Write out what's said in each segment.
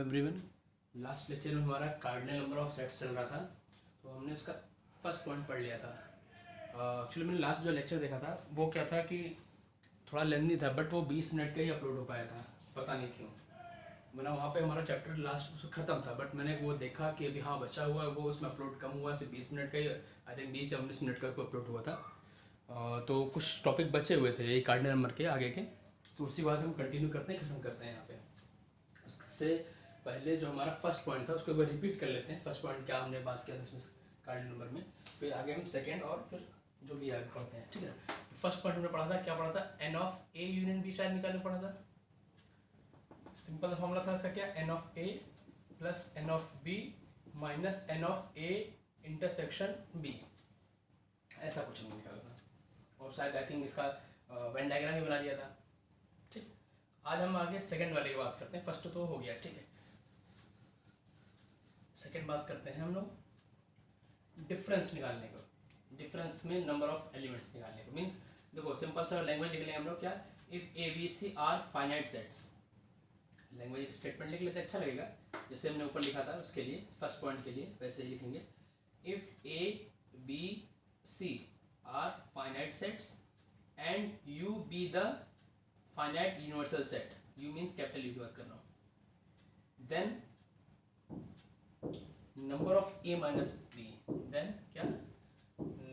Everyone. Last lecture में हमारा cardinal number of sets चल रहा था, तो हमने उसका फर्स्ट पॉइंट पढ़ लिया था। एक्चुअली मैंने लास्ट जो लेक्चर देखा था वो क्या था कि थोड़ा लेंदी था, बट वो 20 मिनट का ही अपलोड हो पाया था, पता नहीं क्यों। मतलब वहाँ पे हमारा चैप्टर लास्ट ख़त्म था, बट मैंने वो देखा कि अभी हाँ बचा हुआ है, वो उसमें अपलोड कम हुआ, सिर्फ 20 मिनट का ही, आई थिंक 20 या 19 मिनट का अपलोड हुआ था। तो कुछ टॉपिक बचे हुए थे ये कार्डिनल नंबर के आगे के, तो उसी बात हम कंटिन्यू करते हैं, खत्म करते हैं यहाँ पे। उससे पहले जो हमारा फर्स्ट पॉइंट था उसको एक बार रिपीट कर लेते हैं। फर्स्ट पॉइंट क्या हमने बात किया था इसमें कार्डिनल नंबर में, फिर आगे हम सेकंड और फिर जो भी आगे पढ़ते हैं, ठीक है। फर्स्ट पॉइंट हमने पढ़ा था, क्या पढ़ा था, N of A union B शायद निकालना पड़ा था। सिंपल फॉर्मूला था इसका, क्या, N of A plus N of B minus N of A intersection B, ऐसा कुछ हमने निकाला था। और शायद आई थिंक इसका वेन डायग्राम भी बना लिया था। ठीक, आज हम आगे सेकंड वाले की बात करते हैं। फर्स्ट तो हो गया, ठीक है। सेकंड बात करते हैं हम लोग डिफरेंस निकालने को। डिफरेंस में नंबर ऑफ एलिमेंट्स निकालने को मीन्स, देखो सिंपल सा लैंग्वेज लिख लेंगे हम लोग, क्या, if A B C are finite sets. Language statement लिख लेते हैं, अच्छा लगेगा। जैसे हमने ऊपर लिखा था उसके लिए, फर्स्ट पॉइंट के लिए वैसे ही लिखेंगे। If A B C are finite sets and U be the finite universal set, U means capital U की बात कर रहा हूँ, then number of A minus B, then क्या,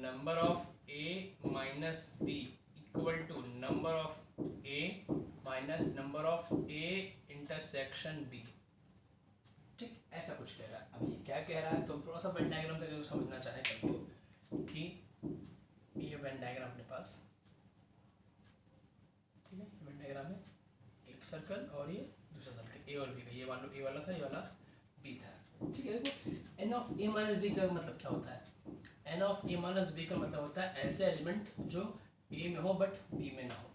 number of A minus B equal to number of A minus number of A intersection B. ठीक, ऐसा कुछ कह रहा है। अब ये क्या कह रहा है, तो थोड़ा सा वेन डायग्राम तक समझना चाहे तो कि ये वेन डायग्राम अपने पास, ठीक है, वेन डायग्राम है, एक सर्कल और ये दूसरा सर्कल, ए और बी का, ये मान लो ए वाला था, ये वाला बी था, ठीक है। देखो N of A minus B का मतलब क्या होता है, N of A minus B का मतलब होता है ऐसे एलिमेंट जो ए में हो बट बी में ना हो,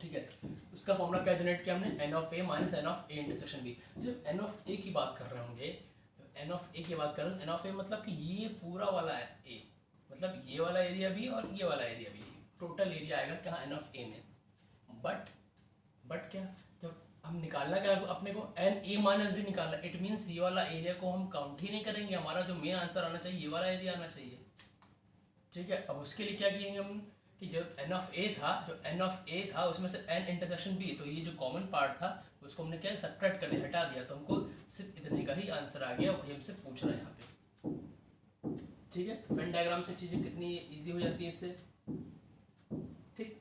ठीक है। उसका फॉर्मूला क्या जनरेट किया हमने, N of A minus N of A intersection B. जब एन ऑफ ए की बात कर रहे होंगे, एन ऑफ ए की बात कर रहे हैं, एन ऑफ ए मतलब कि ये पूरा वाला है ए, मतलब ये वाला एरिया भी और ये वाला एरिया भी, टोटल एरिया आएगा क्या, एन ऑफ ए में। बट क्या, जब हम निकालना क्या अपने को, एन ए माइनस भी निकालना, इट मीन्स ये वाला एरिया को हम काउंट ही नहीं करेंगे, हमारा जो मेन आंसर आना चाहिए ये वाला एरिया आना चाहिए, ठीक है। अब उसके लिए क्या किएंगे हम कि जब एन ऑफ ए था, जो एन ऑफ ए था उसमें से एन इंटरसेक्शन बी, तो ये जो कॉमन पार्ट था उसको हमने क्या सब्ट्रैक्ट कर दिया, हटा दिया, तो हमको सिर्फ इतने का ही आंसर आ गया, वही हमसे पूछ रहा है यहाँ पे, ठीक है। वेन डायग्राम से चीज़ें कितनी ईजी हो जाती है इससे, ठीक।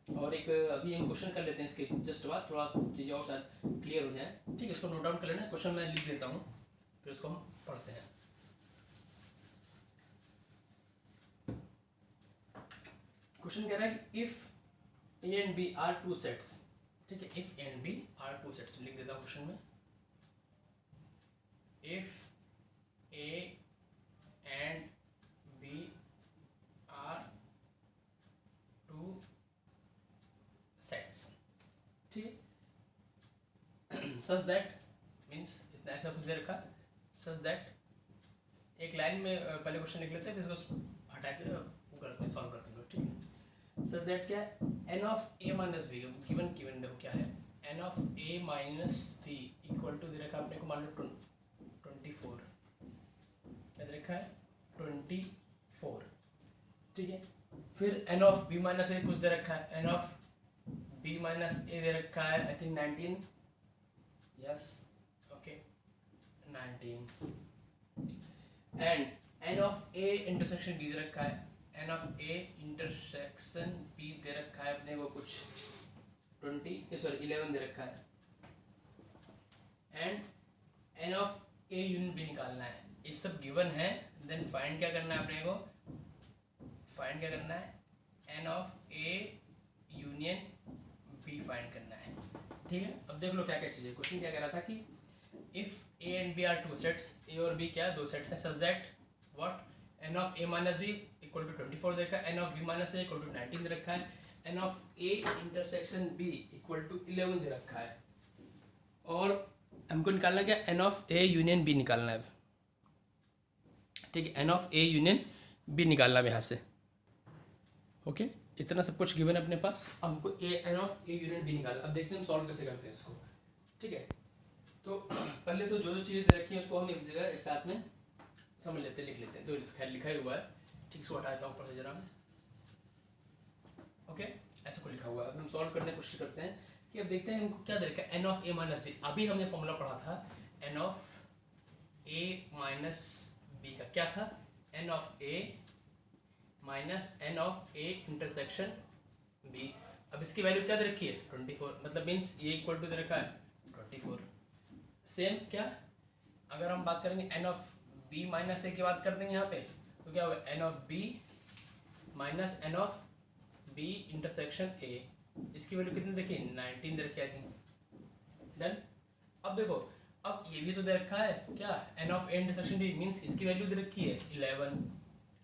और एक अभी हम क्वेश्चन कर लेते हैं इसके जस्ट बाद, थोड़ा चीज़ें और शायद क्लियर हो जाए, ठीक है। इसको नोट डाउन कर लेना, क्वेश्चन मैं लिख देता हूँ, फिर उसको हम पढ़ते हैं। क्वेश्चन कह रहा है कि if A and B are two sets, ठीक है, if A and B are two sets, लिख देता हूँ क्वेश्चन में, if A and B are two sets, ठीक है, सच दैट मीन्स इतना ऐसा कुछ दे रखा, सच दैट, एक लाइन में पहले क्वेश्चन लिख लेते हैं, फिर इसको हटा के वो करते हैं, सॉल्व करते हैं, ठीक है। सच दैट क्या है, N of A minus B given देखो क्या है, N of A minus B equal to दे रखा है अपने को, मान लो 24, क्या दे रखा है, 24, ठीक है। फिर N of B minus A कुछ दे रखा है, N of B minus A दे रखा है I think 19, yes okay 19, and N of A intersection B दे रखा है, N of A intersection B दे रखा है अपने को कुछ 11 दे रखा है, and N of A union B निकालना है, ये सब गिवन है। देन फाइंड क्या करना है अपने को, फाइंड क्या करना है, N of A union B find करना है, ठीक है। अब देख लो क्या क्या चीज़ है। क्वेश्चन क्या कह रहा था कि if A and B are two sets, A और बी क्या, दो सेट्स हैं, such that what, N of A minus B equal to 24 देखा, N of B minus A equal to 19 दे रखा है, N of A intersection B equal to 11 दे रखा है, और हमको निकालना क्या, N of A union B निकालना है, ठीक है, N of A union B निकालना है यहाँ से, ओके। इतना सब कुछ गिवन है अपने पास, हमको a N of A union B निकालना। अब देखते हैं हम सॉल्व कैसे करते हैं इसको, ठीक है। तो पहले तो जो चीज़ें दे रखी हैं उसको हम एक जगह एक साथ में समझ लेते हैं, लिख लेते हैं। तो खैर लिखा ही हुआ है, ठीक, इसको हटा देता हूँ ऊपर से जरा मैं। ओके, ऐसा कुछ लिखा हुआ है। अब हम सॉल्व करने की कोशिश करते हैं कि अब देखते हैं हमको क्या दे रखा है, N of A minus B. अभी हमने फॉर्मूला पढ़ा था N of A minus B का, क्या था, N of A minus N of A intersection B. अब इसकी वैल्यू क्या दे रखी है 24, मतलब मीन्स ये इक्वल टू दे रखा है 24। सेम क्या, अगर हम बात करेंगे N of B minus A की बात कर देंगे यहाँ पे, तो क्या होगा, N of B minus N of B intersection A. इसकी वैल्यू कितनी देखिए 19 दे रखी है आई थिंक। डन। अब देखो, अब ये भी तो दे रखा है क्या, N of A intersection B, means इसकी वैल्यू दे रखी है 11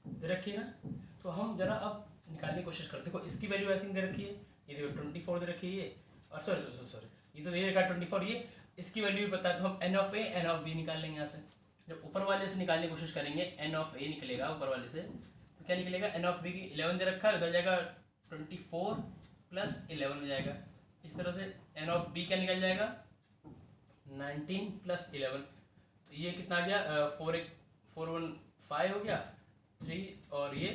दे रखी है ना। तो हम जरा अब निकालने की कोशिश करते हैं। देखो इसकी वैल्यू आई थिंक दे रखी है, ये देखो 24 दे रखी है, और सॉरी ये तो दे रखा है 24, ये इसकी वैल्यू भी पता है, तो हम N of A N of B निकाल लेंगे यहाँ से। जब ऊपर वाले से निकालने की कोशिश करेंगे, एन ऑफ ए निकलेगा ऊपर वाले से, तो क्या निकलेगा, एन ऑफ बी की 11 दे रखा है, उधर जाएगा 24 प्लस 11 हो जाएगा। इस तरह से एन ऑफ बी क्या निकल जाएगा 19 प्लस 11, तो ये कितना आ गया 415 हो गया 3, और ये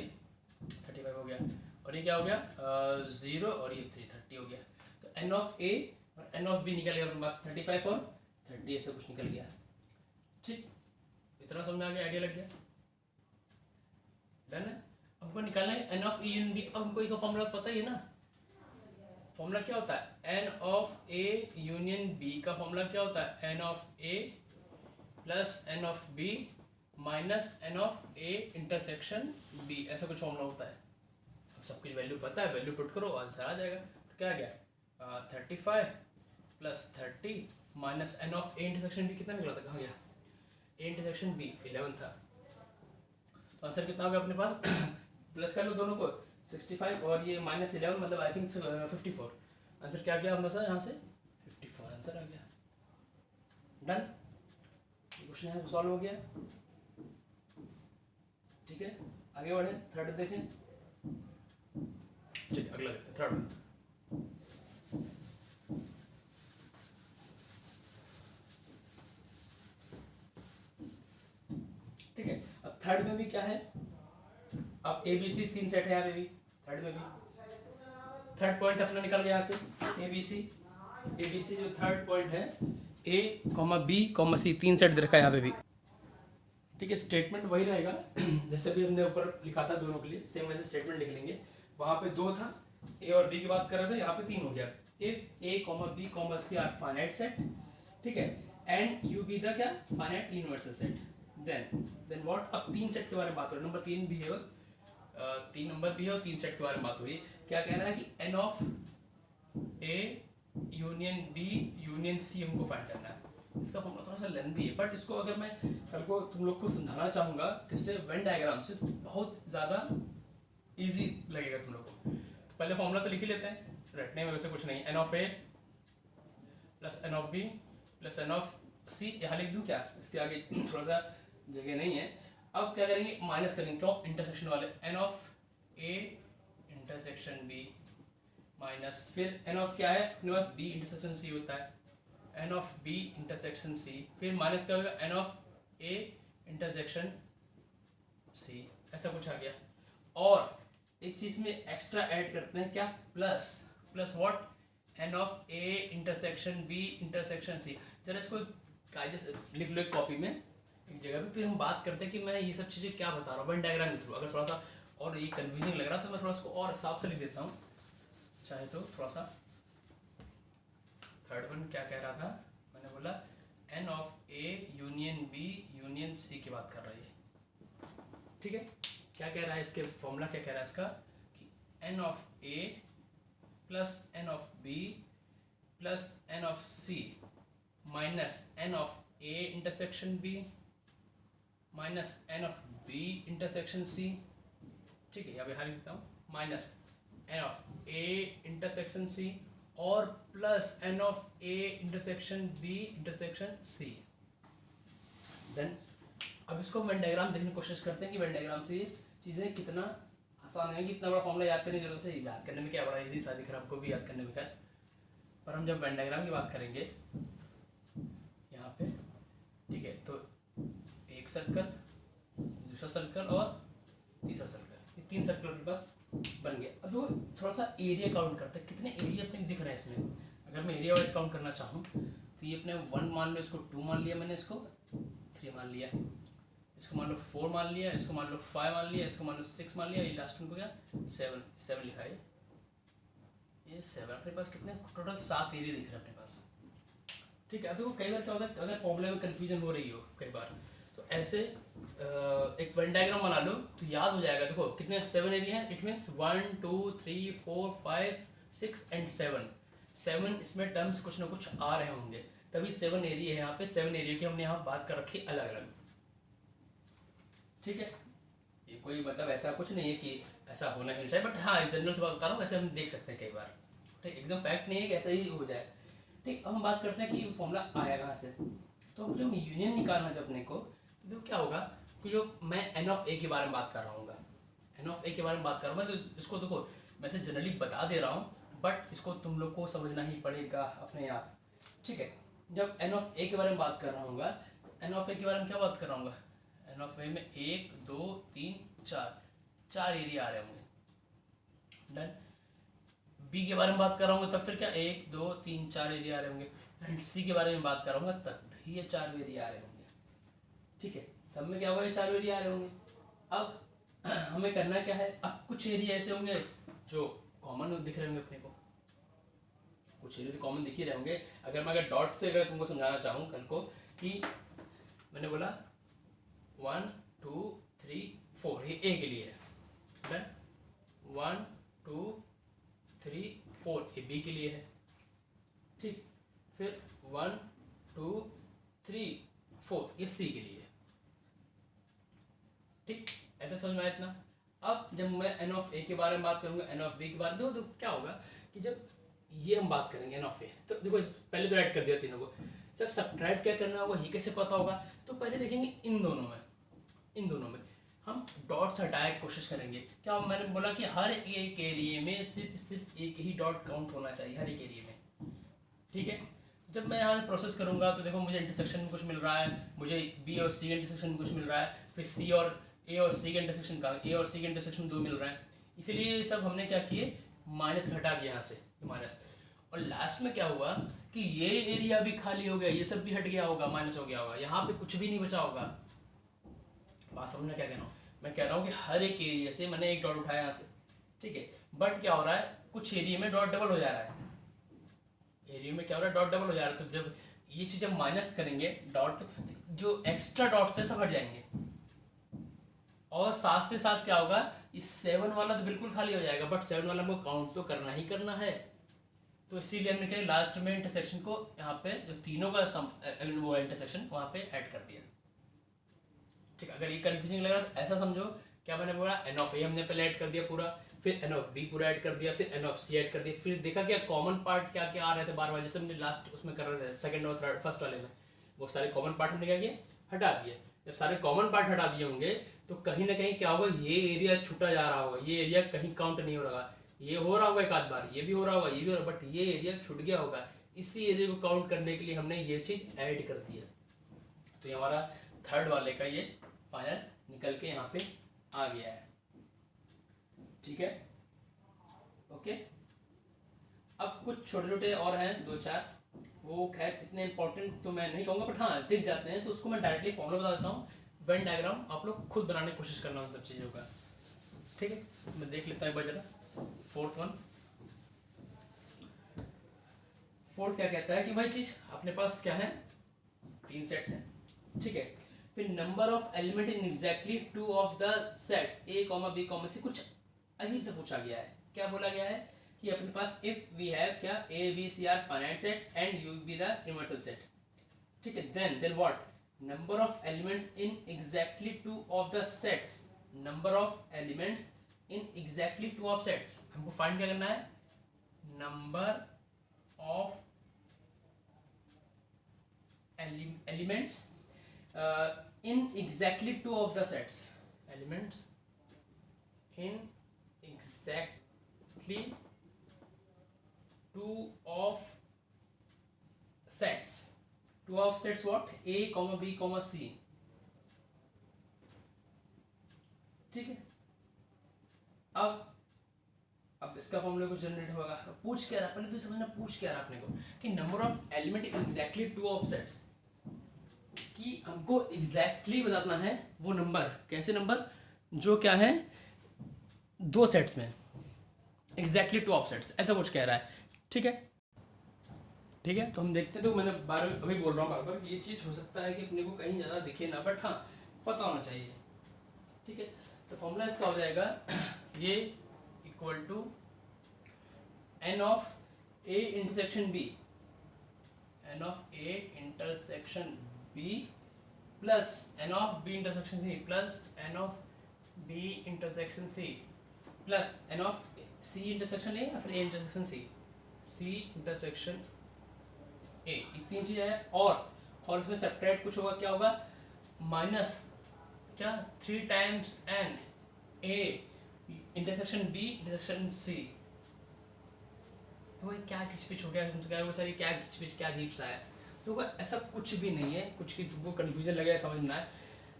35 हो गया, और ये क्या हो गया 0, और ये 330 हो गया। तो एन ऑफ ए और एन ऑफ बी निकल गया अपने पास 35 और 30, ऐसा कुछ निकल गया। ठीक, इतना समझ आ गया, आइडिया लग गया। डन है। हमको निकालना है N of A union B. अब हमको एक फॉर्मूला पता ही है ना, फॉर्मूला क्या होता है, N of A union B का फॉर्मूला क्या होता है, N of A plus N of B minus N of A intersection B, ऐसा कुछ फॉर्मूला होता है। अब सब कुछ वैल्यू पता है, वैल्यू पुट करो आंसर आ जाएगा। तो क्या आ गया 35 plus 30 minus N of A intersection B, कितना निकला था, कहाँ गया, ए इंटरसेक्शन बी 11 था। तो आंसर कितना हो गया अपने पास प्लस कर लो दोनों को 65 और ये माइनस 11, मतलब आई थिंक 54। आंसर क्या गया हमारे यहाँ से 54 आंसर आ गया। डन, क्वेश्चन है सॉल्व हो गया। ठीक है, आगे बढ़े, थर्ड देखें। चलिए अगला देखते हैं, थर्ड। ठीक है, अब थर्ड में भी क्या है, अब ए बी सी 3 सेट है यहाँ पे भी, थर्ड में भी थर्ड पॉइंट अपना निकल गया यहाँ से, ए बी सी जो थर्ड पॉइंट है, ए कॉमा बी कॉमा सी 3 सेट दे रखा है यहाँ पे भी। ठीक है, स्टेटमेंट वही रहेगा जैसे भी हमने ऊपर लिखा था दोनों के लिए, सेम वैसे स्टेटमेंट लिख लेंगे। वहाँ पे 2 था, ए और बी की बात कर रहे थे, यहाँ पे 3 हो गया। If A comma B comma C are finite set, ठीक है, एंड यू बी द क्या, finite universal set, then what. अब 3 सेट के बारे में बात हो रही है, नंबर 3 भी है और 3 नंबर भी है और 3 सेट के बारे में बात हो रही है। क्या कह रहा है कि N of A union B union C हमको फाइंड करना है। इसका फॉर्मूला थोड़ा सा लेंथी है, बट इसको अगर मैं कल को तुम लोग को समझाना चाहूँगा किससे, वेन डायग्राम से, तो बहुत ज़्यादा इजी लगेगा तुम लोग को। तो पहले फॉर्मूला तो लिख ही लेते हैं, रटने में वैसे कुछ नहीं, N of A plus N of B plus N of C, यहाँ लिख दूँ क्या, इसके आगे थोड़ा सा जगह नहीं है। अब क्या करेंगे, माइनस करेंगे, क्यों, इंटरसेक्शन वाले, N of A intersection B minus, फिर एन ऑफ क्या है अपने पास, बी इंटरसेक्शन सी होता है, N of B intersection C, फिर माइनस क्या होगा, N of A intersection C, ऐसा कुछ आ गया। और एक चीज़ में एक्स्ट्रा ऐड करते हैं, क्या, plus what, N of A intersection B intersection C. जरा इसको कायदे से लिख लो एक कॉपी में एक जगह पे, फिर हम बात करते हैं कि मैं ये सब चीज़ें क्या बता रहा हूँ वन डायग्राम के थ्रू। अगर थोड़ा सा और ये कन्फ्यूजिंग लग रहा तो मैं थोड़ा इसको और साफ से लिख देता हूँ, चाहे तो थोड़ा सा। थर्ड वन क्या कह रहा था, मैंने बोला N of A union B union C की बात कर रही है। ठीक है, क्या कह रहा है, इसके फॉर्मूला क्या कह रहा है इसका, कि N of A plus N of B plus N of C minus N of A intersection B minus N of B intersection C. ठीक है, यहाँ पे लिख देता हूँ, minus N of A intersection C और plus N of A intersection B intersection C. Then अब इसको वेन डायग्राम देखने की कोशिश करते हैं कि वेन डायग्राम से चीज़ें कितना आसान है, कि इतना बड़ा फॉर्मूला याद करने की जरूरत है, याद करने में क्या बड़ा इजी सा दिख रहा है हमको भी याद करने में, खैर। पर हम जब वेन डायग्राम की बात करेंगे यहाँ एक सर्कल, दूसरा सर्कल और तीसरा सर्कल, ये 3 सर्कल अपने पास बन गया। अब वो थोड़ा सा एरिया काउंट करते हैं, कितने एरिया अपने दिख रहे हैं इसमें। अगर मैं एरिया वाइज काउंट करना चाहूँ तो ये अपने 1 मान लो, इसको 2 मान लिया मैंने, इसको 3 मान लिया, इसको मान लो 4 मान लिया, इसको मान लो 5 मान लिया, इसको मान लो 6 मान लिया, ये लास्ट में हो गया 7 लिखा है, ये 7। अपने पास कितने टोटल 7 एरिया दिख रहे हैं अपने पास। ठीक है, अब देखो कई बार क्या होता है, अगर फॉर्मूले में कन्फ्यूजन हो रही हो कई बार, तो ऐसे एक वेन डायग्राम बना लो तो याद हो जाएगा। देखो कितने 7 एरिया है, इट मीन्स 1 2 3 4 5 6 एंड 7 इसमें टर्म्स कुछ ना कुछ आ रहे होंगे, तभी 7 एरिया है। यहाँ पे 7 एरिया की हमने यहाँ बात कर रखी अलग अलग। ठीक है, ये कोई मतलब ऐसा कुछ नहीं है कि ऐसा होना ही चाहिए, बट हाँ जनरल से बात बता रहा हूँ, ऐसे हम देख सकते हैं कई बार। ठीक, एकदम फैक्ट नहीं है कि ऐसा ही हो जाए। ठीक, अब हम बात करते हैं कि फॉर्मूला आया कहाँ से। तो हम जब यूनियन निकालना जब अपने को, तो देखो क्या होगा कि जो मैं एन ऑफ ए के बारे में बात कर रहा हूँ, एन ऑफ ए के बारे में बात कर रहा हूँ मैं, तो इसको देखो मैं से जनरली बता दे रहा हूँ, बट इसको तुम लोग को समझना ही पड़ेगा अपने आप। ठीक है, जब एन ऑफ ए के बारे में बात कर रहा हूँ, तो एन ऑफ ए के बारे में क्या बात कर रहा हूँ, एन ऑफ ए में 1 2 3 4 एरिया आ रहे होंगे। डन। बी के बारे में बात कर रहा हूँ तब फिर क्या 1 2 3 4 एरिया आ रहे होंगे। एंड सी के बारे में बात कर रहा हूँ तब भी ये 4 एरिया आ रहे होंगे। ठीक है, सब में क्या होगा, ये 4 एरिया आ रहे होंगे। अब हमें करना क्या है, अब कुछ एरिया ऐसे होंगे जो कॉमन दिख रहे होंगे अपने को, कुछ एरिया तो कॉमन दिख ही रहे होंगे। अगर डॉट से अगर तुमको समझाना चाहूँ कल को कि मैंने बोला 1 2 3 4, ये ए के लिए है। डन। 1 2 3 4 ये बी के लिए है। ठीक, फिर 1 2 3 4 ये सी के लिए है। ठीक, ऐसा समझ में आया इतना। अब जब मैं एन ऑफ ए के बारे में बात करूंगा, एन ऑफ बी के बारे में, तो क्या होगा कि जब ये हम बात करेंगे एन ऑफ ए, तो देखो पहले तो ऐड कर दिया तीनों को, जब सब्ट्रैक्ट क्या करना होगा ये कैसे पता होगा, तो पहले देखेंगे इन दोनों में हम डॉट्स हटाए कोशिश करेंगे। क्या मैंने बोला कि हर एक एरिया में सिर्फ एक ही डॉट काउंट होना चाहिए हर एक एरिया में। ठीक है, जब मैं यहाँ प्रोसेस करूँगा तो देखो मुझे इंटरसेक्शन में कुछ मिल रहा है, मुझे बी और सी के इंटरसेक्शन में कुछ मिल रहा है, फिर सी और ए और सी के इंटरसेक्शन का, ए और सी के इंटरसेक्शन 2 मिल रहा है। इसीलिए सब हमने क्या किए, माइनस घटा दिया यहाँ से माइनस, और लास्ट में क्या हुआ कि ये एरिया भी खाली हो गया, ये सब भी हट गया होगा, माइनस हो गया होगा, यहाँ पे कुछ भी नहीं बचा होगा। बात समझना क्या कह रहा हूँ, मैं कह रहा हूँ कि हर एक एरिया से मैंने एक डॉट उठाया यहाँ से। ठीक है, बट क्या हो रहा है, कुछ एरिया में डॉट डबल हो जा रहा है, एरिया में क्या हो रहा है, डॉट डबल हो जा रहा है। तो जब ये चीज़ जब माइनस करेंगे डॉट, जो एक्स्ट्रा डॉट्स है सब हट जाएंगे, और साथ के साथ क्या होगा, इस 7 वाला तो बिल्कुल खाली हो जाएगा, बट 7 वाला हमको काउंट तो करना ही करना है। तो इसीलिए हमने क्या लास्ट में इंटरसेक्शन को यहाँ पे जो तीनों का वो इंटरसेक्शन वहाँ पे ऐड कर दिया। ठीक, अगर ये कन्फ्यूजिंग लग रहा है तो ऐसा समझो, क्या मैंने बोला, एन ऑफ ए हमने पहले ऐड कर दिया पूरा, फिर एन ऑफ बी पूरा ऐड कर दिया, फिर एन ऑफ सी ऐड कर दिया, फिर देखा क्या कॉमन पार्ट क्या क्या आ रहे थे बार बार, जैसे हमने लास्ट उसमें कर रहे थे सेकंड और थर्ड फर्स्ट वाले में, वो सारे कॉमन पार्ट हमने क्या किया, हटा दिए। जब सारे कॉमन पार्ट हटा दिए होंगे तो कहीं ना कहीं क्या होगा, ये एरिया छूटा जा रहा होगा, ये एरिया कहीं काउंट नहीं हो रहा, ये हो रहा होगा एक आध बार, ये भी हो रहा होगा, ये भी हो रहा, बट ये एरिया छूट गया होगा। इसी एरिया को काउंट करने के लिए हमने ये चीज़ ऐड कर दी है। तो ये हमारा थर्ड वाले का ये फाइनल निकल के यहाँ पे आ गया है। ठीक है, ओके। अब कुछ छोटे छोटे और हैं 2-4, वो खैर इतने इंपॉर्टेंट तो मैं नहीं कहूँगा, बट हाँ दिख जाते हैं, तो उसको मैं डायरेक्टली फॉर्मूला बता देता हूँ। वेन डायग्राम आप लोग खुद बनाने की कोशिश करना उन सब चीज़ों का। ठीक है, मैं देख लेता हूँ एक बार जरा। फोर्थ क्या कहता है कि भाई चीज़ अपने पास क्या है, 3 सेट्स हैं। ठीक है, फिर number of element in exactly 2 of the sets A comma B comma C, कुछ अजीब से पूछा गया है। क्या बोला गया है कि अपने पास इफ वी हैव क्या A B C are finite sets and U be the universal set. ठीक है, then what, number of elements in exactly 2 of the sets, number of elements in exactly 2 of sets, हमको find क्या करना है, number of elements in exactly 2 of the sets, elements in exactly 2 of sets, 2 of sets what, a comma b comma c, ठीक है। अब इसका formula कुछ generate होगा। पूछ क्या रहा, पहले तो समझना पूछ क्या रहा अपने को कि number of element in exactly two of sets, कि हमको एग्जैक्टली बताना है वो नंबर, कैसे नंबर, जो क्या है दो सेट्स में एग्जैक्टली टू ऑफ सेट्स, ऐसा कुछ कह रहा है। ठीक है, ठीक है। तो हम देखते हैं, तो मैंने बार अभी बोल रहा हूँ बार बार कि ये चीज़ हो सकता है कि अपने को कहीं ज़्यादा दिखे ना, बट हाँ पता होना चाहिए। ठीक है, तो फॉर्मूला इसका हो जाएगा ये equal to N of A intersection B, N of A intersection B plus N of B intersection C plus N of B intersection C plus N of C intersection A या फिर ए intersection C intersection ए, ये तीन चीज़ है। और इसमें separate कुछ होगा, क्या होगा, माइनस क्या 3 times N A intersection B intersection C. तो भाई क्या खिचपिच हो गया तुमसे, क्या सर ये क्या खिचपिच, क्या अजीब सा है। तो ऐसा कुछ भी नहीं है, कुछ की तुमको कन्फ्यूजन लगे समझ में आए,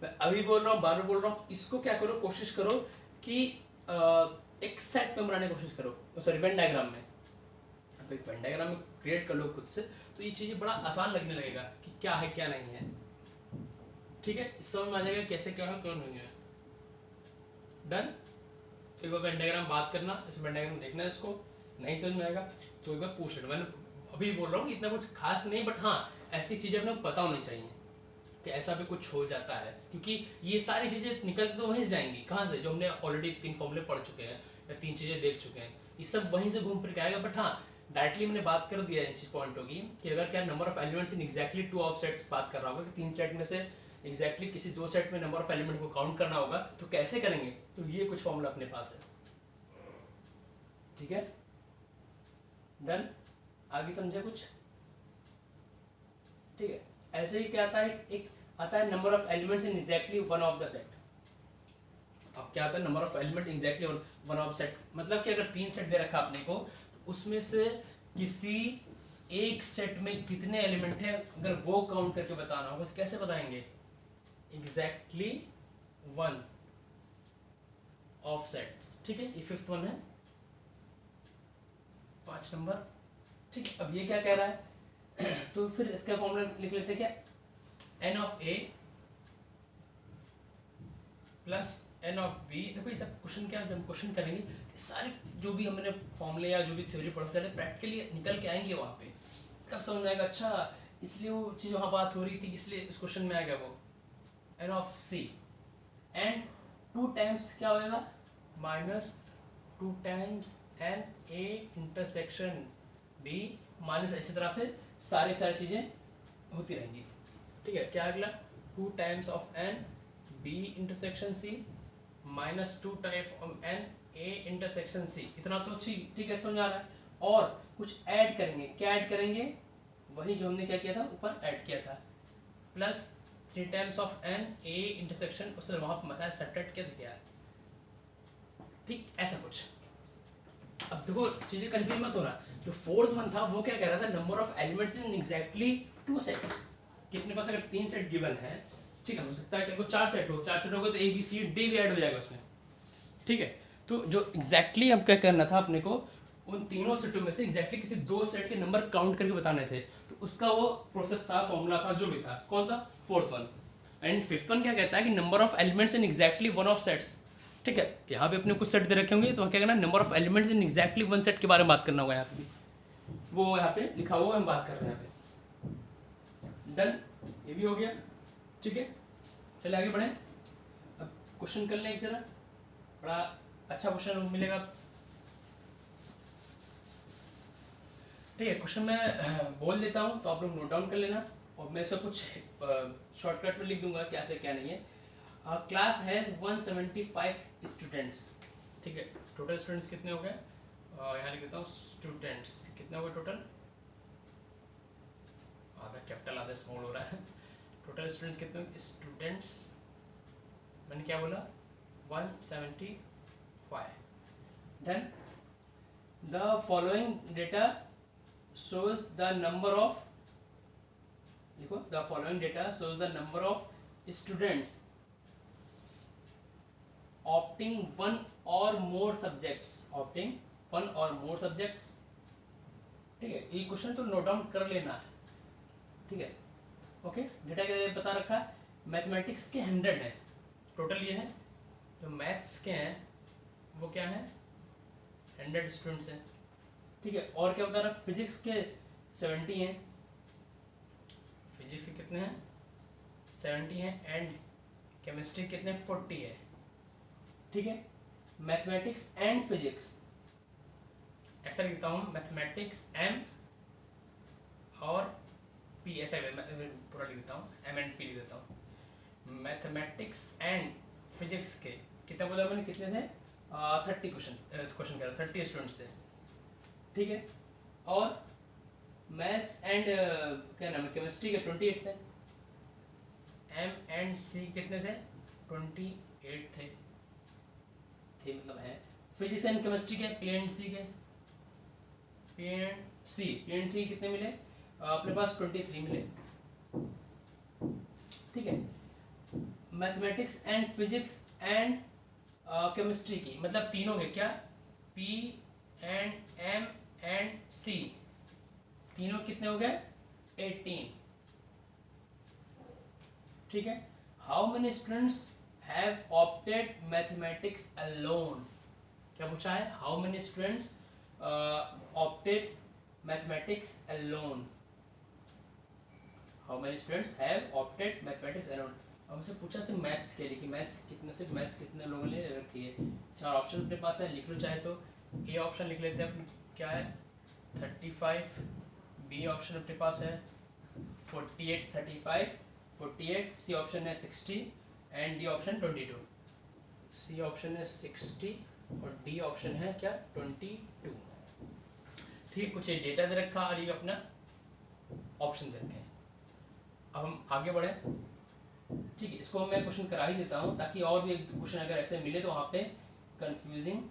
मैं अभी बोल रहा हूँ, बार बार बोल रहा हूँ, इसको क्या करो, कोशिश करो कि एक सेट में बनाने की कोशिश करो, सॉरी वेन डायग्राम में। अब एक वेन डायग्राम में क्रिएट कर लो खुद से, तो ये चीज़ें बड़ा आसान लगने लगेगा कि क्या है क्या नहीं है। ठीक है, इस समझ में आ जाएगा कैसे क्या है क्यों नहीं है। डन। तो एक बार वेन डायग्राम बात करना, इस वेन डायग्राम देखना है, इसको नहीं समझ में आएगा तो एक बार पूछ लेना। मैंने अभी बोल रहा हूँ इतना कुछ खास नहीं, बट हाँ ऐसी चीज़ें अपने को पता होनी चाहिए कि ऐसा भी कुछ हो जाता है, क्योंकि ये सारी चीज़ें निकल तो वहीं से जाएंगी, कहाँ से, जो हमने ऑलरेडी 3 फॉर्मूले पढ़ चुके हैं या 3 चीज़ें देख चुके हैं, ये सब वहीं से घूम फिर के आएगा। बट हाँ डायरेक्टली मैंने बात कर दिया इन चीज पॉइंट होगी कि अगर क्या number of elements in exactly two of sets बात कर रहा होगा कि 3 सेट में से एग्जैक्टली किसी 2 सेट में नंबर ऑफ एलिमेंट को काउंट करना होगा, तो कैसे करेंगे, तो ये कुछ फॉर्मूला अपने पास है। ठीक है, डन। आगे समझे कुछ। ठीक है, ऐसे ही क्या आता है, एक आता है number of elements in exactly one of the set. अब क्या आता है number of element exactly one of set, मतलब कि अगर 3 सेट दे रखा आपने को, तो उसमें से किसी एक सेट में कितने एलिमेंट है, अगर वो काउंट करके बताना होगा तो कैसे बताएंगे, एग्जैक्टली वन ऑफ सेट्स। ठीक है, ये 5th वन है, 5 नंबर। ठीक है, अब ये क्या कह रहा है तो फिर इसका फॉर्मूला लिख लेते हैं, क्या N of A plus N of B. देखो ये सब क्वेश्चन क्या, जब क्वेश्चन करेंगे सारे जो भी हमने फॉर्मूले या जो भी थ्योरी पढ़ा सारे प्रैक्टिकली निकल के आएंगे वहाँ पे, तब समझ में आएगा अच्छा इसलिए वो चीज़ वहाँ बात हो रही थी, इसलिए इस क्वेश्चन में आएगा वो N of C and 2 times क्या होएगा, minus 2 times N A intersection B minus, इसी तरह से सारी चीज़ें होती रहेंगी। ठीक है, क्या अगला 2 times of N B intersection C minus 2 times of N A intersection C. इतना तो ठीक है, समझ आ रहा है। और कुछ ऐड करेंगे, क्या ऐड करेंगे, वही जो हमने क्या किया था ऊपर ऐड किया था, plus 3 times of N A intersection, उससे वहाँ पर बताया सब्ट्रैक्ट किया था क्या, ठीक ऐसा कुछ। अब देखो चीज़ें कंफ्यूज मत होना, जो 4th वन था वो क्या कह रहा था, number of elements in exactly 2 sets. कितने पास अगर 3 सेट गिवन है, ठीक है, हो सकता है कि 4 सेट हो, 4 सेट होगा तो ए बी सी डी भी ऐड हो जाएगा उसमें। ठीक है, तो जो एग्जैक्टली हम क्या करना था अपने को, उन तीनों सेटों में से एग्जैक्टली किसी 2 सेट के नंबर काउंट करके बताने थे, तो उसका वो प्रोसेस था, फॉर्मूला था, जो भी था, कौन सा 4th one. And 5th one क्या कहता है कि number of elements in exactly one of sets. ठीक है, यहाँ पे अपने कुछ सेट दे रखे होंगे, तो क्या करना, number of elements in exactly one set के बारे में बात करना होगा। यहाँ पे वो यहाँ पे लिखा हुआ हम बात कर रहे हैं यहाँ पे। डन, ये भी हो गया। ठीक है, चलिए आगे बढ़े। अब क्वेश्चन कर लें एक जरा, बड़ा अच्छा क्वेश्चन मिलेगा। ठीक है, क्वेश्चन मैं बोल देता हूँ तो आप लोग नोट डाउन कर लेना, और मैं इसका कुछ शॉर्टकट में लिख दूंगा क्या से क्या नहीं है। Class has 175 students. ठीक है, टोटल स्टूडेंट्स कितने हो गए, यहाँ लिख देता हूँ, स्टूडेंट्स कितने हो गए टोटल, आधा कैपिटल आधा स्मॉल हो रहा है। टोटल स्टूडेंट्स कितने, स्टूडेंट्स मैंने क्या बोला 175। Then the following data shows the number of, देखो the following data shows the number of students opting one और मोर सब्जेक्ट्स, ऑप्टिंग वन और मोर सब्जेक्ट्स। ठीक है, ये क्वेश्चन तो नोट डाउन कर लेना है। ठीक है, ओके। डेटा क्या बता रखा है, मैथमेटिक्स के 100 है टोटल, ये है जो मैथ्स के हैं वो क्या है 100 स्टूडेंट्स हैं। ठीक है, और क्या बता रहा, फिजिक्स के 70 हैं, फिजिक्स के कितने हैं 70 हैं, एंड केमिस्ट्री कितने 40 है। ठीक है, मैथमेटिक्स एंड फिजिक्स ऐसा लिखता हूँ, मैथमेटिक्स एम और पी, ऐसा पूरा लिख देता हूँ, एम एंड पी लिख देता हूँ। मैथमेटिक्स एंड फिजिक्स के कितना बोला मैंने, कितने थे 30 क्वेश्चन कह रहा 30 स्टूडेंट्स थे। ठीक है, और मैथ्स एंड क्या नाम है केमिस्ट्री के 28 थे, एम एंड सी कितने थे 28 थे मतलब है। फिजिक्स एंड केमिस्ट्री के पी एंड सी के पी एंड सी कितने मिले अपने पास 23 मिले। ठीक है, mathematics and physics and chemistry की मतलब तीनों के क्या पी एंड एम एंड सी तीनों कितने हो गए 18। ठीक है, how many students have opted mathematics alone, क्या पूछा है, how many students opted mathematics alone, how many students have opted mathematics alone. हमसे पूछा सिर्फ मैथ्स के लिए कि सिर्फ मैथ्स कितने लोगों ने रखी है। 4 ऑप्शन अपने पास है, लिख लो चाहे तो। ए ऑप्शन लिख लेते हैं अपने, क्या है 35, बी ऑप्शन अपने पास है 48, 35 48, सी ऑप्शन है 60 and D option 22। C option है 60 और डी ऑप्शन है क्या 22। ठीक है, कुछ डेटा दे रखा और ये अपना ऑप्शन दे रखे हैं। अब हम आगे बढ़े। ठीक है, इसको मैं क्वेश्चन करा ही देता हूँ ताकि और भी क्वेश्चन अगर ऐसे मिले तो वहाँ पे कंफ्यूजिंग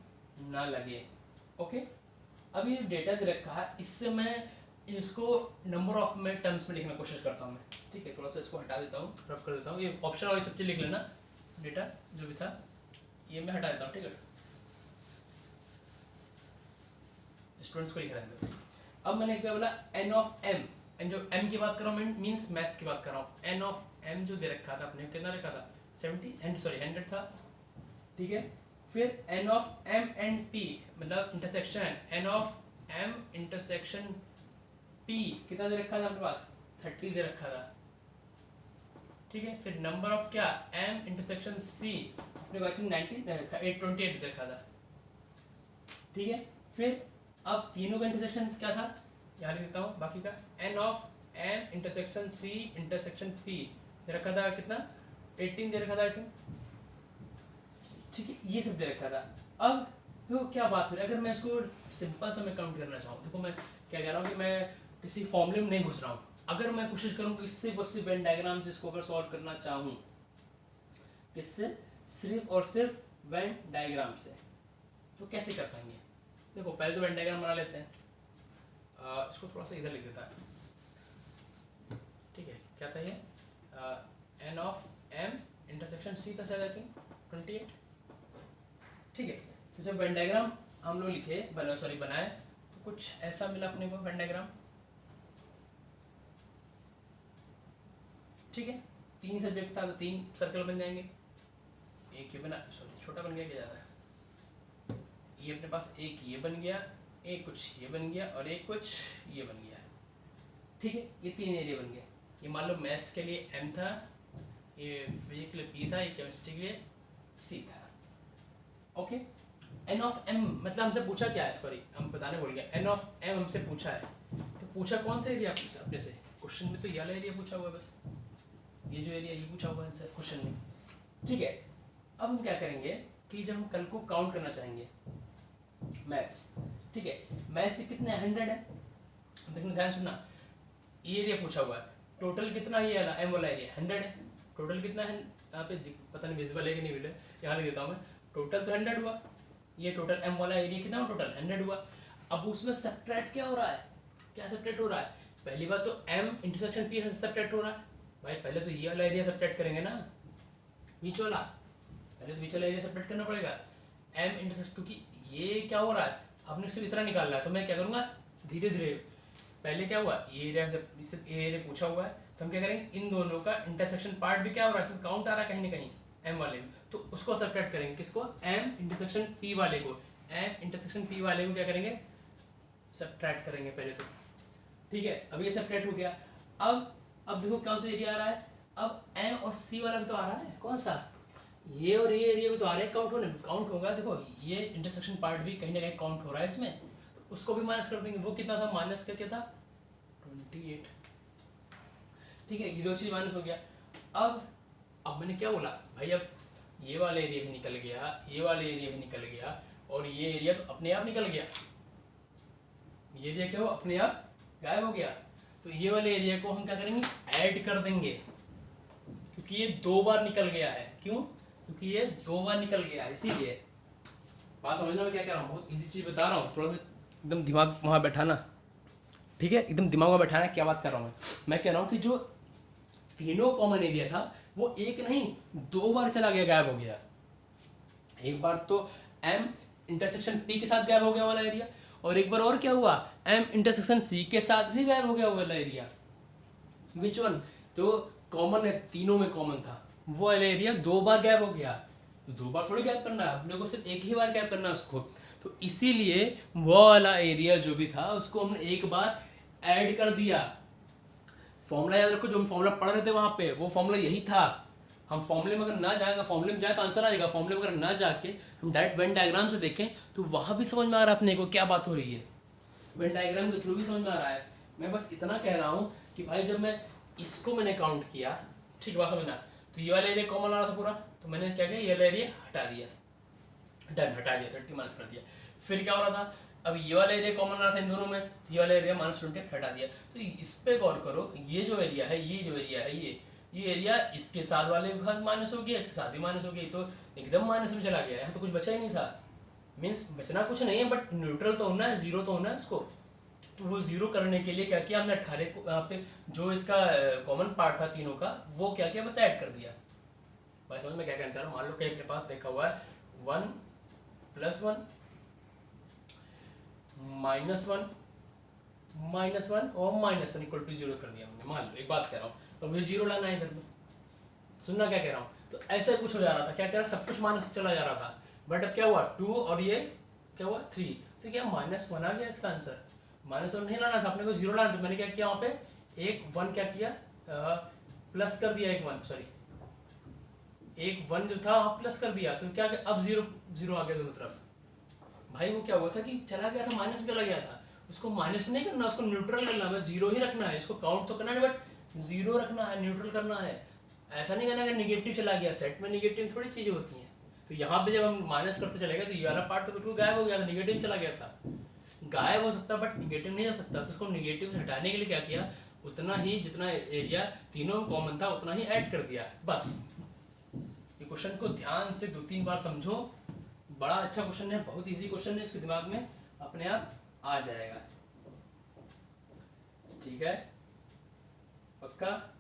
ना लगे। ओके, अब ये डेटा दे रखा है, इससे मैं इसको नंबर ऑफ में टर्म्स में लिखने की कोशिश करता हूँ मैं। ठीक है, थोड़ा सा इसको हटा देता हूँ, रब कर देता हूँ, ये ऑप्शन वाली सब चीज़ लिख लेना, डेटा जो भी था ये मैं हटा देता हूँ। ठीक है, स्टूडेंट्स को लिख रहे हैं। अब मैंने क्या बोला, एन ऑफ एम, एन जो एम की बात कर रहा हूँ मीन्स मैथ्स की बात कर रहा हूँ। एन ऑफ एम जो दे रखा था अपने, कितना रखा था 100 था। ठीक है, फिर N of M and P मतलब intersection, N of M intersection P कितना दे रखा था अपने पास 30 दे रखा था। ठीक है, फिर नंबर ऑफ क्या एम इंटरसेक्शन सी अपने को 28 दे रखा था। ठीक है, फिर अब तीनों का इंटरसेक्शन क्या था यहाँ लिख देता हूँ बाकी का, N of M intersection C intersection P दे रखा था कितना 18 दे रखा था आई थिंक। ठीक है, ये सब दे रखा था। अब तो क्या बात हो रही है, अगर मैं इसको सिंपल सा मैं काउंट करना चाहूँ, देखो मैं क्या कह रहा हूँ कि मैं किसी फॉर्मूले में नहीं घुस रहा हूँ। अगर मैं कोशिश करूँ कि इससे बस सिर्फ वेन डायग्राम से इसको अगर सॉल्व करना चाहूँ, किससे सिर्फ और सिर्फ वेन डायग्राम से, तो कैसे कर पाएंगे। देखो पहले तो वेन डायग्राम बना लेते हैं, इसको थोड़ा सा इधर लिख देता है। ठीक है, क्या था ये N of M intersection C था शायद आई थिंक 28। ठीक है, तो जब वेन डायग्राम हम लोग लिखे बनाए तो कुछ ऐसा मिला अपने को वेन डायग्राम। ठीक है, 3 सब्जेक्ट था तो 3 सर्कल बन जाएंगे, एक ये बना, सॉरी छोटा बन गया क्या ज़्यादा, ये अपने पास एक ये बन गया, एक कुछ ये बन गया और एक कुछ ये बन गया। ठीक है, ये 3 एरिया बन गए। ये मान लो मैथ्स के लिए एम था, ये फिजिक्स के लिए पी था, ये केमिस्ट्री के लिए सी था। ओके, एन ऑफ एम मतलब हमसे पूछा क्या है, सॉरी हम बताने भूल गए, एन ऑफ एम हमसे पूछा है, तो पूछा कौन सा एरिया अपने से, क्वेश्चन में तो ये वाला एरिया पूछा हुआ है, बस ये जो एरिया ये पूछा हुआ है आंसर क्वेश्चन में। ठीक है, अब हम क्या करेंगे कि जब हम कल को काउंट करना चाहेंगे मैथ्स, ठीक है, मैथ्स से कितने 100 है, देखना ध्यान सुनना, ये एरिया पूछा हुआ है, टोटल कितना ये वाला एम वाला एरिया 100 है, टोटल कितना है यहाँ पे पता नहीं विजिबल है कि नहीं विजिबल, यहाँ लिख देता हूँ मैं, टोटल तो 100 हुआ, ये टोटल एम वाला एरिया कितना हुआ टोटल 100 हुआ। अब उसमें सब्ट्रैक्ट क्या हो रहा है, क्या सब्ट्रैक्ट हो रहा है, पहली बात तो एम इंटरसेक्शन पी सब्ट्रैक्ट हो रहा है, भाई पहले तो ये वाला एरिया सब्ट्रैक्ट करेंगे ना, बीच वाला पहले तो बीच वाला एरिया सेपरेट करना पड़ेगा। एम इंटरसेक्शन, क्योंकि ये क्या हो रहा है, आपने सिर्फ इतना निकाल रहा है, तो मैं क्या करूँगा धीरे धीरे, पहले क्या हुआ ये एरिया, जब सिर्फ ए एरिया पूछा हुआ है तो हम क्या करेंगे, इन दोनों का इंटरसेक्शन पार्ट भी क्या हो रहा है, इसमें काउंट आ रहा है कहीं ना कहीं एम वाले में, तो उसको सब्ट्रैक्ट करेंगे। किसको, एम इंटरसेक्शन पी वाले को, एम इंटरसेक्शन पी वाले को क्या करेंगे, सब्ट्रैक्ट करेंगे पहले तो, ठीक है। अब ये सब्ट्रैक्ट हो गया। अब देखो कौन सा एरिया आ रहा है, अब एम और सी वाला भी तो आ रहा है, कौन सा, ये और ये एरिया भी तो आ रहा है, काउंट होगा। देखो ये इंटरसेक्शन पार्ट भी कहीं ना कहीं काउंट हो रहा है इसमें, तो उसको भी माइनस कर देंगे। वो कितना था, माइनस का क्या था 28, ठीक है, ये दो चीज माइनस हो गया। अब मैंने क्या बोला भाई, अब ये वाला एरिया भी निकल गया, ये वाला एरिया भी निकल गया, और ये एरिया तो अपने आप निकल गया, ये एरिया क्या हो अपने आप गायब हो गया। तो ये वाले एरिया को हम क्या करेंगे, ऐड कर देंगे, क्योंकि ये 2 बार निकल गया है। क्यों, क्योंकि ये 2 बार निकल गया है, इसीलिए। बात समझना मैं क्या कह रहा हूँ, बहुत इजी चीज बता रहा हूँ, थोड़ा सा एकदम दिमाग वहाँ बैठाना, ठीक है, एकदम दिमाग में बैठाना क्या बात कर रहा हूँ मैं कह रहा हूँ कि जो तीनों कॉमन एरिया था वो एक नहीं 2 बार चला गया, गायब हो गया। एक बार तो एम इंटरसेक्शन पी के साथ गायब हो गया वाला एरिया, और एक बार और क्या हुआ, एम इंटरसेक्शन सी के साथ भी गायब हो गया वाला एरिया। विच वन, तो कॉमन है, तीनों में कॉमन था, वो वाला एरिया 2 बार गायब हो गया। तो 2 बार थोड़ी गायब करना है, अपने को सिर्फ एक ही बार गायब करना है उसको। तो इसीलिए वो वाला एरिया जो भी था उसको हमने एक बार ऐड कर दिया। फॉर्मूला याद रखो, जो हम फॉर्मूला पढ़ रहे थे वहां पे, वो फॉर्मूला यही था। हम फॉर्मूले में अगर ना जाएगा, फॉर्मूले में जाए तो आंसर आ जाएगा, फॉर्मूले में अगर ना जाके हम डायरेक्ट वेन डायग्राम से देखें तो वहां भी समझ में आ रहा है अपने को क्या बात हो रही है, वेन डायग्राम के थ्रू भी समझ में आ रहा है। मैं बस इतना कह रहा हूँ कि भाई जब मैं इसको मैंने काउंट किया, ठीक बात समझना, तो ये वाला एरिया कॉमन आ रहा था पूरा, तो मैंने क्या किया, ये वाला एरिया हटा दिया, डन, हटा दिया, 30 माइनस कर दिया। फिर क्या हो रहा था, अब ये वाला एरिया कॉमन आ रहा था इन दोनों में, ये वाला एरिया -20 हटा दिया। तो इस पे गौर करो, ये जो एरिया है, ये जो एरिया है, ये एरिया इसके साथ वाले भाग माइनस हो गया, इसके साथ भी माइनस हो गया, तो एकदम माइनस में चला गया, यहाँ तो कुछ बचा ही नहीं था। मीन्स बचना कुछ नहीं है, बट न्यूट्रल तो होना है, जीरो तो होना है इसको। तो वो जीरो करने के लिए क्या किया हमने, 18 को यहाँ पे जो इसका कॉमन पार्ट था तीनों का, वो क्या किया, बस ऐड कर दिया। भाई समझ में क्या कहना चाह रहा हूँ, मान लो कि अपने पास देखा हुआ है 1 + 1 -1 -1 और -1 = 0 कर दिया हमने। मान लो एक बात कह रहा हूँ, तो मुझे 0 लाना है इधर में, सुनना क्या कह रहा हूँ, तो ऐसा कुछ हो जा रहा था, क्या कह रहा, सब कुछ माइनस चला जा रहा था, बट अब क्या हुआ 2 और ये क्या हुआ 3, तो क्या -1 आ गया इसका आंसर। -1 नहीं लाना था अपने को, 0 लाना था। मैंने क्या किया वहाँ पे, एक 1 क्या किया, प्लस कर दिया, एक 1 सॉरी, एक 1 जो था वहाँ प्लस कर दिया, तो क्या अब 0 आ गया दोनों तरफ। भाई वो क्या हुआ था कि चला गया था, माइनस में चला गया था, उसको माइनस में नहीं करना, उसको न्यूट्रल करना है, 0 ही रखना है, इसको काउंट तो करना है बट 0 रखना है, न्यूट्रल करना है। ऐसा नहीं करना कि निगेटिव चला गया, सेट में निगेटिव थोड़ी चीजें होती हैं। तो यहाँ पे जब हम माइनस करते चले गए तो ये वाला पार्ट तो बिल्कुल गायब हो गया था, निगेटिव चला गया था। गायब हो सकता बट निगेटिव नहीं जा सकता, तो उसको निगेटिव से हटाने के लिए क्या किया, उतना ही जितना एरिया तीनों कॉमन था उतना ही ऐड कर दिया, बस। ये क्वेश्चन को ध्यान से 2-3 बार समझो, बड़ा अच्छा क्वेश्चन है, बहुत इजी क्वेश्चन है, इसके दिमाग में अपने आप आ जाएगा, ठीक है, पक्का।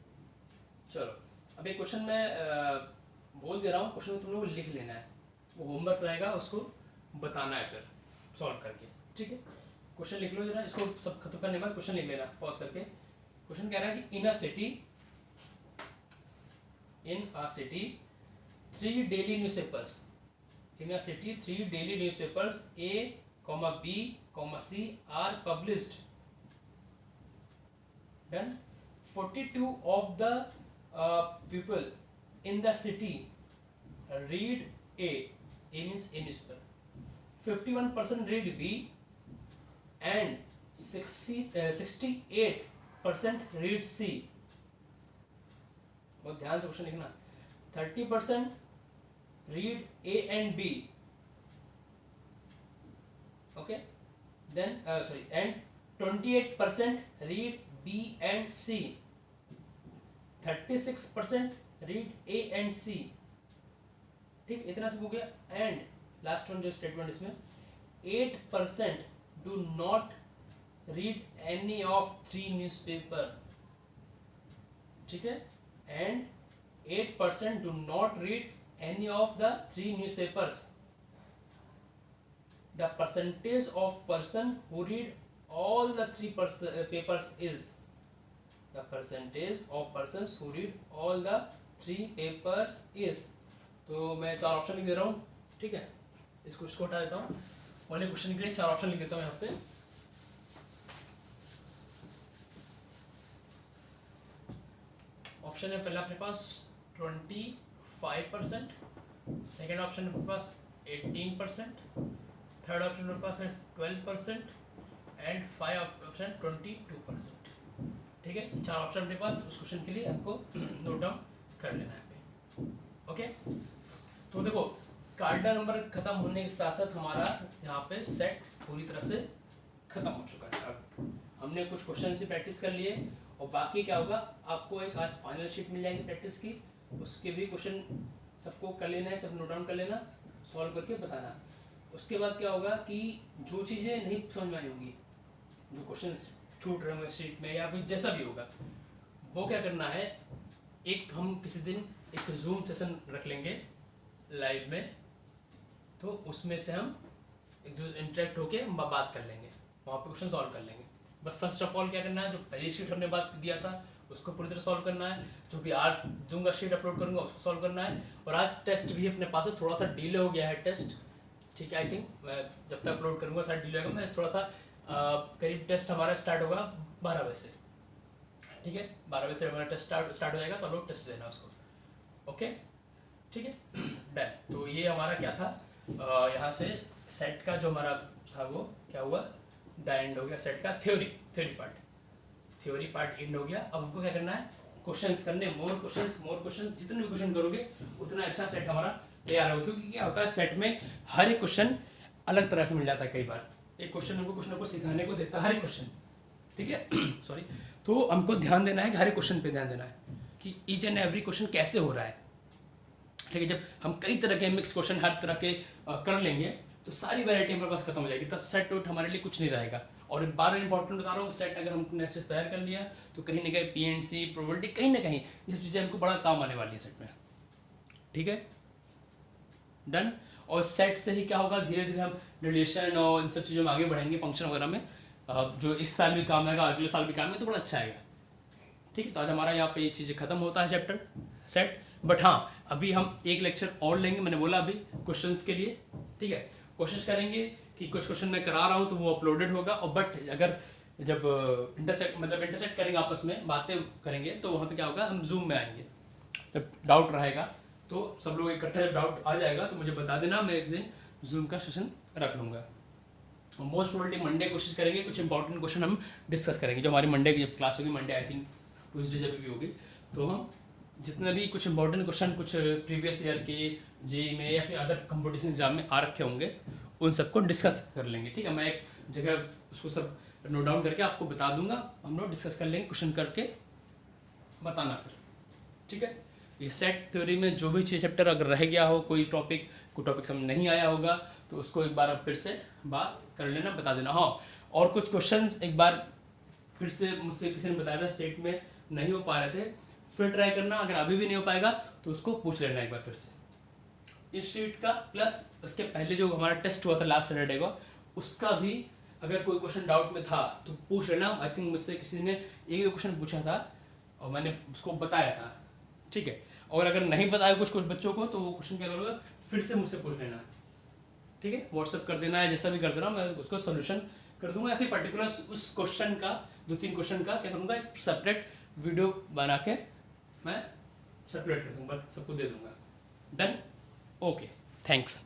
चलो अब एक क्वेश्चन मैं बोल दे रहा हूँ, क्वेश्चन को तुम लोग को लिख लेना है, वो होमवर्क रहेगा, उसको बताना है फिर सॉल्व करके, ठीक है। क्वेश्चन लिख लो जरा, इसको सब खत्म करने के बाद क्वेश्चन लिख लेना पॉज करके। क्वेश्चन कह रहा है कि in a city 3 daily newspapers, in a city 3 daily newspapers A, B, C are published. Then 42 of the people in the city read A. A means A newspaper. 51% read B, and 68% read C. बहुत ध्यान से question लिखना। 30% read A and B, okay, then and 28% read B and C, 36% read A and C, ठीक, इतना सब हो गया। And last one जो स्टेटमेंट इसमें, 8% do not read any of 3 newspaper, ठीक है, and 8% do not read any of the three newspapers, the percentage of person who read all the three papers is, the percentage of persons who read all the three papers is. तो मैं चार option लिख दे रहा हूँ, ठीक है, इसको हटा देता हूँ, वाले क्वेश्चन के लिए चार ऑप्शन लिख देता हूँ यहाँ पे। ऑप्शन है पहला अपने पास 25%, सेकेंड ऑप्शन अपने पास 18%, थर्ड ऑप्शन अपने पास है 12% एंड 5 ऑप्शन 22%, ठीक है। चार ऑप्शन अपने पास उस क्वेश्चन के लिए आपको नोट डाउन कर लेना है पे, ओके। तो देखो कार्डिनल नंबर खत्म होने के साथ साथ हमारा यहाँ पे सेट पूरी तरह से खत्म हो चुका है। अब हमने कुछ क्वेश्चन से प्रैक्टिस कर लिए और बाकी क्या होगा, आपको एक आज फाइनल शीट मिल जाएगी प्रैक्टिस की, उसके भी क्वेश्चन सबको कर लेना है, सब नोट डाउन कर लेना, सॉल्व करके बताना। उसके बाद क्या होगा कि जो चीज़ें नहीं समझ में आई होंगी, जो क्वेश्चन छूट रहे होंगे शीट में या फिर जैसा भी होगा, वो क्या करना है, एक हम किसी दिन एक जूम सेशन रख लेंगे लाइव में, तो उसमें से हम एक जो इंटरेक्ट होके बात कर लेंगे, वहाँ पे क्वेश्चन सॉल्व कर लेंगे। बस फर्स्ट ऑफ ऑल क्या करना है, जो पहली शीट हमने बात दिया था उसको पूरी तरह सॉल्व करना है, जो भी आज दूंगा शीट अपलोड करूंगा उसको सॉल्व करना है। और आज टेस्ट भी अपने पास है, थोड़ा सा डिले हो गया है टेस्ट, ठीक है। आई थिंक मैं जब तक अपलोड करूंगा शायद डिले होगा, मैं थोड़ा सा करीब टेस्ट हमारा स्टार्ट होगा 12 बजे से, ठीक है, 12 बजे से हमारा टेस्ट स्टार्ट हो जाएगा, तो आप लोग टेस्ट देना उसको, ओके, ठीक है, डन। तो ये हमारा क्या था, यहाँ से सेट का जो हमारा था वो क्या हुआ, द एंड हो गया सेट का, थ्योरी पार्ट एंड हो गया। अब हमको क्या करना है, क्वेश्चंस करने, मोर क्वेश्चंस, जितने भी क्वेश्चन करोगे उतना अच्छा सेट हमारा तैयार होगा। क्योंकि क्या होता है सेट में हर एक क्वेश्चन अलग तरह से मिल जाता है, कई बार एक क्वेश्चन हमको कुछ ना कुछ सिखाने को देता है, हर एक क्वेश्चन, ठीक है सॉरी। तो हमको ध्यान देना है कि हर एक क्वेश्चन पे ध्यान देना है कि ईच एंड एवरी क्वेश्चन कैसे हो रहा है, ठीक है। जब हम कई तरह के मिक्स क्वेश्चन हर तरह के कर लेंगे तो सारी वैरायटी हमारे पास खत्म हो जाएगी, तब सेट आउट हमारे लिए कुछ नहीं रहेगा। और एक बार इंपॉर्टेंट बता रहा हूँ, सेट अगर हमने अच्छे से तैयार कर लिया तो कहीं ना कहीं पीएनसी प्रोबेबिलिटी कहीं ना कहीं ये सब चीज़ें हमको बड़ा काम आने वाली है सेट में, ठीक है, डन। और सेट से ही क्या होगा, धीरे धीरे हम रिलेशन और इन सब चीज़ों में आगे बढ़ेंगे, फंक्शन वगैरह में, जो इस साल भी काम आएगा अगले साल भी काम है तो बड़ा अच्छा आएगा, ठीक है। तो आज हमारा यहाँ पे ये चीज़ें खत्म होता है चैप्टर सेट। बट हाँ, अभी हम एक लेक्चर और लेंगे, मैंने बोला अभी क्वेश्चंस के लिए, ठीक है। कोशिश करेंगे कि कुछ क्वेश्चन मैं करा रहा हूँ तो वो अपलोडेड होगा, और बट अगर जब इंटरसेक्ट करेंगे आपस में बातें करेंगे तो वहाँ पे क्या होगा, हम जूम में आएंगे, जब डाउट रहेगा तो सब लोग इकट्ठा, जब डाउट आ जाएगा तो मुझे बता देना, मैं एक दिन जूम का सेशन रख लूँगा। मोस्ट प्रोबेबली मंडे कोशिश करेंगे, कुछ इंपॉर्टेंट क्वेश्चन हम डिस्कस करेंगे, जो हमारी मंडे की जब क्लास होगी, मंडे आई थिंक ट्यूजडे जब भी होगी, तो हम जितने भी कुछ इंपॉर्टेंट क्वेश्चन कुछ प्रीवियस ईयर के जेईई में या फिर अदर कंपटीशन एग्जाम में आ रखे होंगे उन सबको डिस्कस कर लेंगे, ठीक है। मैं एक जगह उसको सब नोट डाउन करके आपको बता दूंगा, हम लोग डिस्कस कर लेंगे, क्वेश्चन करके बताना फिर, ठीक है। ये सेट थ्योरी में जो भी चैप्टर अगर रह गया हो, कोई टॉपिक समझ नहीं आया होगा तो उसको एक बार फिर से बात कर लेना, बता देना। हाँ, और कुछ क्वेश्चन एक बार फिर से मुझसे किसी ने बताया था सेट में नहीं हो पा रहे थे, फिर ट्राई करना, अगर अभी भी नहीं हो पाएगा तो उसको पूछ लेना एक बार फिर से इस शीट का, प्लस उसके पहले जो हमारा टेस्ट हुआ था लास्ट सैटरडे का, उसका भी अगर कोई क्वेश्चन डाउट में था तो पूछ लेना। आई थिंक मुझसे किसी ने एक क्वेश्चन पूछा था और मैंने उसको बताया था, ठीक है। और अगर नहीं बताया कुछ बच्चों को तो वो क्वेश्चन क्या करोगे, फिर से मुझसे पूछ लेना, ठीक है। व्हाट्सएप कर देना है, जैसा भी कर देना, मैं उसको सोल्यूशन कर दूंगा, या फिर पर्टिकुलर उस क्वेश्चन का 2-3 क्वेश्चन का क्या करूँगा, एक सेपरेट वीडियो बना के मैं सर्कुलेट कर दूंगा, सबको दे दूंगा, डन, ओके, थैंक्स।